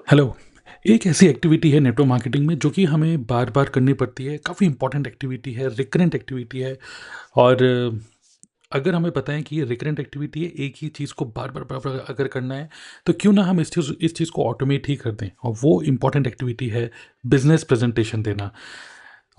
Hello. एक ऐसी activity है नेटवर्क मार्केटिंग में जो कि हमें बार बार करनी पड़ती है, काफ़ी इंपॉर्टेंट एक्टिविटी है, रिकरेंट एक्टिविटी है। और अगर हमें पता है कि ये रिकरेंट एक्टिविटी है, एक ही चीज़ को बार बार बार बार अगर करना है, तो क्यों ना हम इस चीज़ को ऑटोमेट ही कर दें। और वो इंपॉर्टेंट एक्टिविटी है बिजनेस प्रेजेंटेशन देना।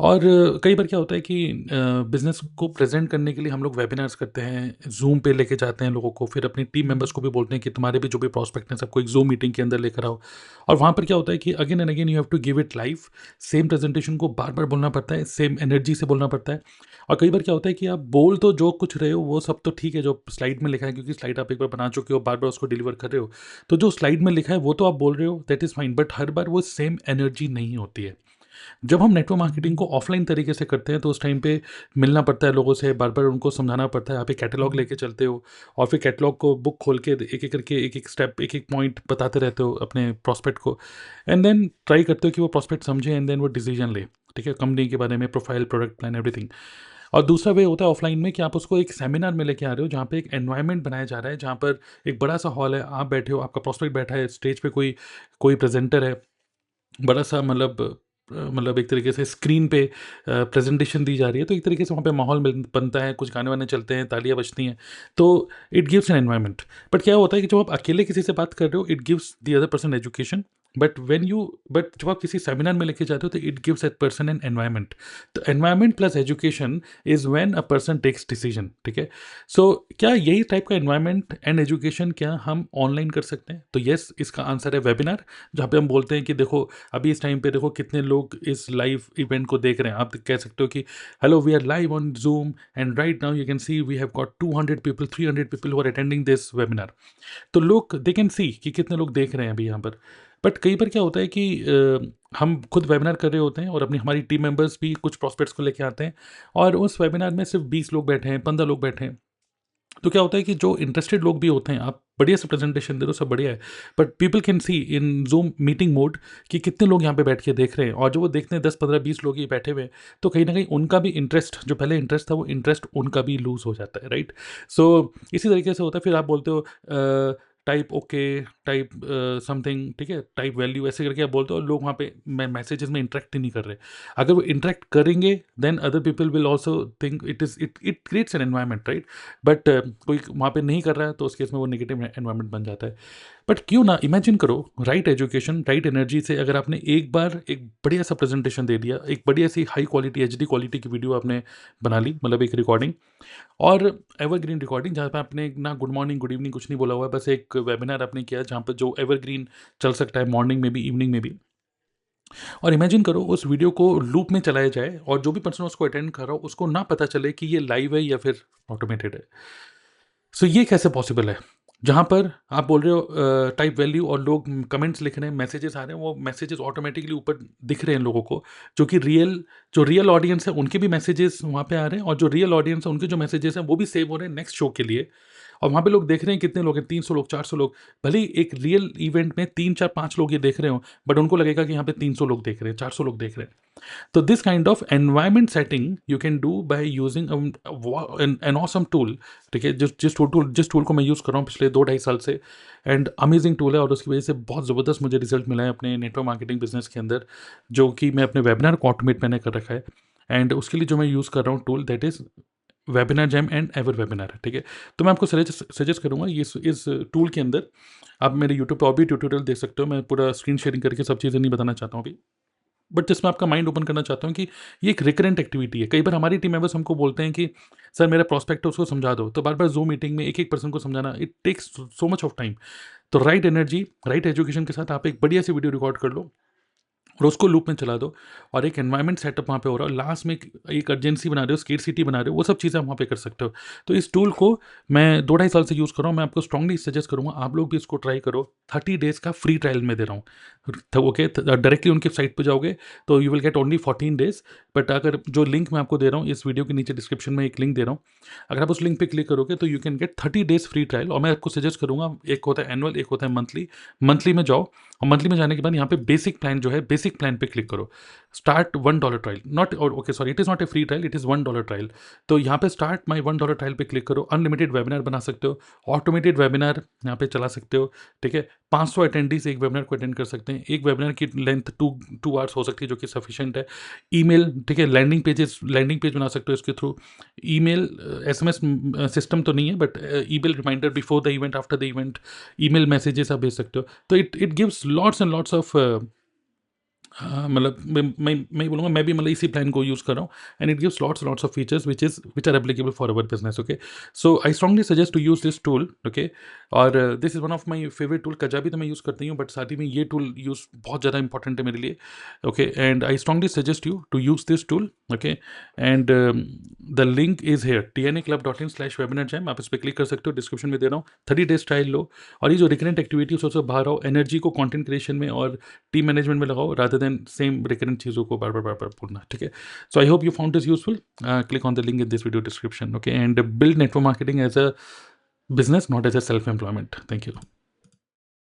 और कई बार क्या होता है कि बिज़नेस को प्रेज़ेंट करने के लिए हम लोग वेबिनार्स करते हैं, ज़ूम पे लेके जाते हैं लोगों को, फिर अपनी टीम मेंबर्स को भी बोलते हैं कि तुम्हारे भी जो भी प्रॉस्पेक्ट हैं सबको एक ज़ूम मीटिंग के अंदर लेकर आओ। और वहाँ पर क्या होता है कि again and again you have to give it live. Same presentation को बार-बार बोलना पड़ता है, सेम एनर्जी से बोलना पड़ता है। और कई बार क्या होता है कि आप बोल तो जो कुछ रहे हो वो सब तो ठीक है जो स्लाइड में लिखा है, क्योंकि स्लाइड आप एक बार बना चुके हो, बार-बार उसको डिलीवर कर रहे हो। तो जो स्लाइड में लिखा है वो तो आप बोल रहे हो, दैट इज़ फाइन, बट हर बार वो सेम एनर्जी नहीं होती है। जब हम नेटवर्क मार्केटिंग को ऑफलाइन तरीके से करते हैं तो उस टाइम पे मिलना पड़ता है लोगों से, बार बार उनको समझाना पड़ता है। आप एक कैटलॉग लेके चलते हो और फिर कैटलॉग को बुक खोल के एक एक करके एक एक स्टेप एक एक पॉइंट बताते रहते हो अपने प्रॉस्पेक्ट को। एंड देन ट्राई करते हो कि वो प्रॉस्पेक्ट समझे एंड देन वो डिसीजन ले। ठीक है, कंपनी के बारे में, प्रोफाइल, प्रोडक्ट प्लान, एवरीथिंग। और दूसरा वे होता है ऑफलाइन में कि आप उसको एक सेमिनार में लेके आ रहे हो जहाँ पे एक एनवायरनमेंट बनाया जा रहा है, जहाँ पर एक बड़ा सा हॉल है, आप बैठे हो, आपका प्रॉस्पेक्ट बैठा है, स्टेज पे कोई कोई प्रेजेंटर है, बड़ा-सा मतलब एक तरीके से स्क्रीन पे प्रेज़ेंटेशन दी जा रही है, तो एक तरीके से वहाँ पे माहौल बनता है, कुछ गाने-वाने चलते हैं, तालियाँ बजती हैं, तो it gives an environment. But क्या होता है कि जब आप अकेले किसी से बात कर रहे हो, it gives the other person education. But जब आप किसी सेमिनार में लेके जाते हो, तो it gives that person an environment. तो environment plus education is when a person takes decision, ठीक है? सो क्या यही टाइप का एनवायरनमेंट एंड एजुकेशन क्या हम ऑनलाइन कर सकते हैं? तो येस, इसका आंसर है वेबिनार, जहाँ पे हम बोलते हैं कि देखो, अभी इस टाइम पे देखो कितने लोग इस लाइव इवेंट को देख रहे हैं। आप कह सकते हो कि hello, we are live on Zoom and right now you can see we have got 200 people, 300 people who are attending this webinar. तो लोग दे कैन सी कि कितने लोग देख रहे हैं अभी यहाँ पर। बट कई बार क्या होता है कि हम खुद वेबिनार कर रहे होते हैं और अपनी हमारी टीम मेंबर्स भी कुछ प्रॉस्पेक्ट्स को लेके आते हैं, और उस वेबिनार में सिर्फ 20 लोग बैठे हैं, 15 लोग बैठे हैं। तो क्या होता है कि जो इंटरेस्टेड लोग भी होते हैं, आप बढ़िया से प्रेजेंटेशन दे रहे हो, सब बढ़िया है, but people can see in zoom meeting mode कि कितने लोग यहाँ पे बैठ के देख रहे हैं, और जो वो देखते हैं 10 15 20 लोग ही बैठे हुए हैं, तो कहीं ना कहीं उनका भी इंटरेस्ट, जो पहले इंटरेस्ट था, वो इंटरेस्ट उनका भी लूज हो जाता है, राइट? सो इसी तरीके से होता है। फिर आप बोलते हो टाइप ओके, टाइप समथिंग, ठीक है, टाइप वैल्यू, ऐसे करके आप बोलते हो, और लोग वहाँ पे मैसेजेस में इंटरेक्ट ही नहीं कर रहे। अगर वो इंटरेक्ट करेंगे then other people will also think it creates an environment, right? But कोई वहाँ पे नहीं कर रहा है, तो उस केस में वो नेगेटिव एनवायरमेंट बन जाता है। बट क्यों ना इमेजिन करो, राइट एजुकेशन, राइट एनर्जी से अगर आपने एक बार एक बढ़िया सा प्रेजेंटेशन दे दिया, एक बढ़िया सी हाई क्वालिटी एचडी क्वालिटी की वीडियो आपने बना ली, मतलब एक रिकॉर्डिंग, और एवरग्रीन रिकॉर्डिंग, जहाँ पे आपने ना गुड मॉर्निंग गुड इवनिंग कुछ नहीं बोला हुआ है, बस एक वेबिनार आपने किया जहाँ पर जो एवरग्रीन चल सकता है, मॉर्निंग में भी, इवनिंग में भी। और इमेजिन करो उस वीडियो को लूप में चलाया जाए और जो भी पर्सन उसको अटेंड कर रहा हो उसको ना पता चले कि ये लाइव है या फिर ऑटोमेटेड है। सो ये कैसे पॉसिबल है? जहाँ पर आप बोल रहे हो टाइप वैल्यू, और लोग कमेंट्स लिख रहे हैं, मैसेजेस आ रहे हैं, वो मैसेजेस ऑटोमेटिकली ऊपर दिख रहे हैं लोगों को, जो कि रियल ऑडियंस है उनके भी मैसेजेस वहाँ पे आ रहे हैं, और जो रियल ऑडियंस है उनके जो मैसेजेस हैं वो भी सेव हो रहे हैं नेक्स्ट शो के लिए। और वहाँ पे लोग देख रहे हैं, कितने लोग हैं, 300 लोग, 400 लोग। भले ही एक रियल इवेंट में 3 4 5 लोग ये देख रहे हो, बट उनको लगेगा कि यहाँ पे 300 लोग देख रहे हैं, 400 लोग देख रहे हैं। तो this kind of environment setting you can do by using an awesome tool. ठीक है, जिस टूल को मैं यूज़ कर रहा हूँ पिछले 2 ढाई साल से, एंड अमेजिंग टूल है, और उसकी वजह से बहुत ज़बरदस्त मुझे रिजल्ट मिला है अपने नेटवर्क मार्केटिंग बिजनेस के अंदर, जो कि मैं अपने वेबिनार को ऑटोमेट मैंने कर रखा है। एंड उसके लिए जो मैं यूज़ कर रहा हूँ tool, that is webinar jam and ever webinar है, ठीक है? तो मैं आपको सजेस्ट करूँगा इस टूल के अंदर आप मेरे यूट्यूब पे और भी ट्यूटोरियल देख सकते हो। मैं पूरा स्क्रीन शेयरिंग करके सब चीज़ें नहीं बताना चाहता हूँ अभी, बट जिसमें आपका माइंड ओपन करना चाहता हूँ कि ये एक रिकरेंट एक्टिविटी है। कई बार हमारी टीम मेंबर्स हमको बोलते हैं कि सर मेरा प्रॉस्पेक्ट है उसको समझा दो, तो बार बार जूम मीटिंग में एक एक पर्सन को समझाना, it takes so much of time. तो राइट एनर्जी, राइट एजुकेशन के साथ आप एक बढ़िया सी वीडियो रिकॉर्ड कर लो और उसको लूप में चला दो, और एक एनवायरनमेंट सेटअप वहाँ पे हो रहा है, लास्ट में एक अर्जेंसी बना रहे हो, स्केरसिटी बना रहे हो, वो सब चीज़ें आप वहाँ पे कर सकते हो। तो इस टूल को मैं 2 ढाई साल से यूज़ कर रहा हूँ। मैं आपको स्ट्रांगली सजेस्ट करूँगा आप लोग भी इसको ट्राई करो। 30 डेज़ का फ्री ट्रायल में दे रहा हूँ। तो ओके, डायरेक्टली उनकी साइट पे जाओगे तो you will get only 14 days. But अगर जो लिंक मैं आपको दे रहा हूँ, इस वीडियो के नीचे डिस्क्रिप्शन में एक लिंक दे रहा हूँ, अगर आप उस लिंक पे क्लिक करोगे तो you can get 30 days free trial. और मैं आपको सजेस्ट करूँगा, एक होता है एनुअल, एक होता है मंथली। मंथली में जाओ, और मंथली में जाने के बाद यहाँ पे बेसिक प्लान जो है, बेसिक प्लान पे क्लिक करो। Start $1 trial, not okay sorry, it is not a free trial, it is $1 trial. तो यहाँ पे स्टार्ट माई $1 ट्रायल पे क्लिक करो, अनलिमिटेड वेबिनार बना सकते हो, ऑटोमेटेड वेबिनार यहाँ पे चला सकते हो, ठीक है। 500 अटेंडीज एक वेबिनार को अटेंड कर सकते हैं, एक वेबिनार की लेंथ टू आवर्स हो सकती है, जो कि सफिशिएंट है। ईमेल, ठीक है, लैंडिंग पेज बना सकते हो इसके थ्रू। ईमेल SMS सिस्टम तो नहीं है, but email reminder before the event, after the event, email messages आप भेज सकते हो। तो it gives lots and lots of, हाँ, मतलब मैं बोलूँगा, मैं भी मतलब इसी प्लान को यूज़ कर रहा हूँ, and it gives lots of features which are applicable for our business, okay. So I strongly suggest to use this tool, okay. और this is one of my favourite tool. Kajabi तो मैं use करती हूँ, but साथ ही में ये tool use बहुत ज़्यादा इंपॉर्टेंट है मेरे लिए, okay. And I strongly suggest you to use this tool, okay. And the link is here, tnaclub.in/webinar jam, आप इस पर क्लिक कर सकते हो, डिस्क्रिप्शन में दे रहा हूँ। 30 डेज ट्रायल लो, और ये जो रिकरेंट एक्टिविटीज उससे बाहर आओ, एनर्जी को कंटेंट क्रिएशन में और टीम मैनेजमेंट में लगाओ, रादर देन सेम रिकरेंट चीज़ों को बार बार बोलना, ठीक है। So I hope you found this useful. Click on the link in this video description, okay, and build network marketing as a business, not as a self employment. Thank you.